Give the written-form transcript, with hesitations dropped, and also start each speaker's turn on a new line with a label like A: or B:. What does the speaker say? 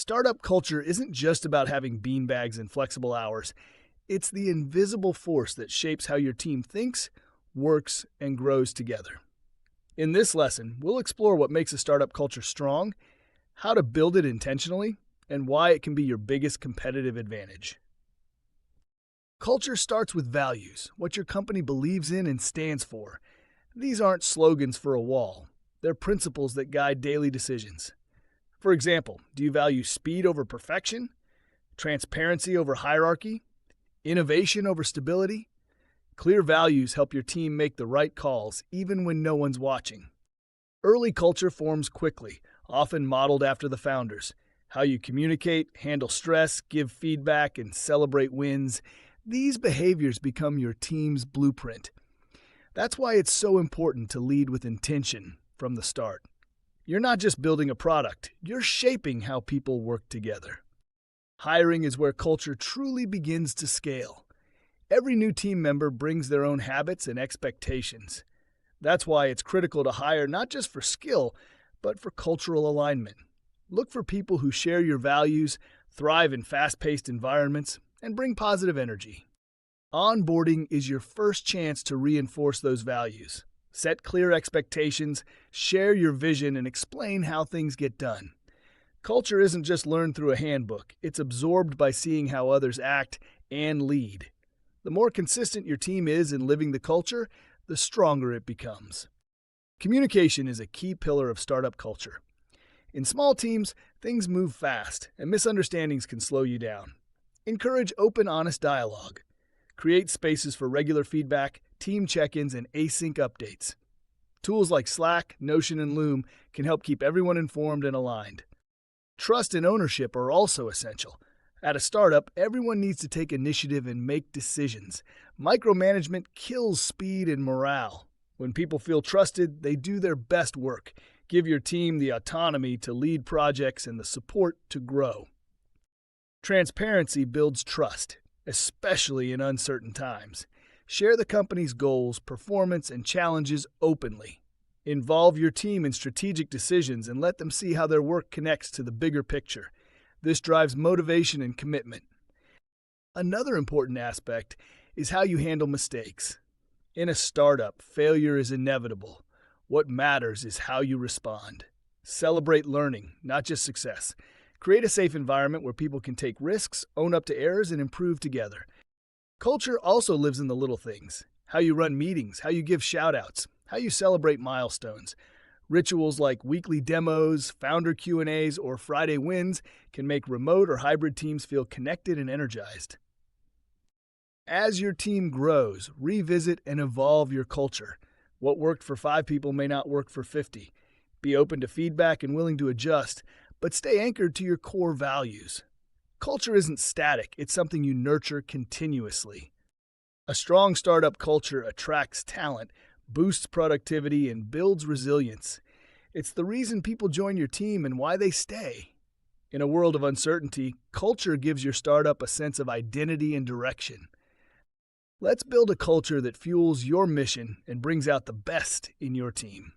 A: Startup culture isn't just about having beanbags and flexible hours. It's the invisible force that shapes how your team thinks, works, and grows together. In this lesson, we'll explore what makes a startup culture strong, how to build it intentionally, and why it can be your biggest competitive advantage. Culture starts with values, what your company believes in and stands for. These aren't slogans for a wall. They're principles that guide daily decisions. For example, do you value speed over perfection? Transparency over hierarchy? Innovation over stability? Clear values help your team make the right calls, even when no one's watching. Early culture forms quickly, often modeled after the founders. How you communicate, handle stress, give feedback, and celebrate wins. These behaviors become your team's blueprint. That's why it's so important to lead with intention from the start. You're not just building a product, you're shaping how people work together. Hiring is where culture truly begins to scale. Every new team member brings their own habits and expectations. That's why it's critical to hire not just for skill, but for cultural alignment. Look for people who share your values, thrive in fast-paced environments, and bring positive energy. Onboarding is your first chance to reinforce those values. Set clear expectations, share your vision, and explain how things get done. Culture isn't just learned through a handbook. It's absorbed by seeing how others act and lead. The more consistent your team is in living the culture, the stronger it becomes. Communication is a key pillar of startup culture. In small teams, things move fast, and misunderstandings can slow you down. Encourage open, honest dialogue. Create spaces for regular feedback, team check-ins, and async updates. Tools like Slack, Notion, and Loom can help keep everyone informed and aligned. Trust and ownership are also essential. At a startup, everyone needs to take initiative and make decisions. Micromanagement kills speed and morale. When people feel trusted, they do their best work. Give your team the autonomy to lead projects and the support to grow. Transparency builds trust, especially in uncertain times. Share the company's goals, performance, and challenges openly. Involve your team in strategic decisions and let them see how their work connects to the bigger picture. This drives motivation and commitment. Another important aspect is how you handle mistakes. In a startup, failure is inevitable. What matters is how you respond. Celebrate learning, not just success. Create a safe environment where people can take risks, own up to errors, and improve together. Culture also lives in the little things. How you run meetings, how you give shout-outs, how you celebrate milestones. Rituals like weekly demos, founder Q&As, or Friday wins can make remote or hybrid teams feel connected and energized. As your team grows, revisit and evolve your culture. What worked for 5 people may not work for 50. Be open to feedback and willing to adjust, but stay anchored to your core values. Culture isn't static, it's something you nurture continuously. A strong startup culture attracts talent, boosts productivity, and builds resilience. It's the reason people join your team and why they stay. In a world of uncertainty, culture gives your startup a sense of identity and direction. Let's build a culture that fuels your mission and brings out the best in your team.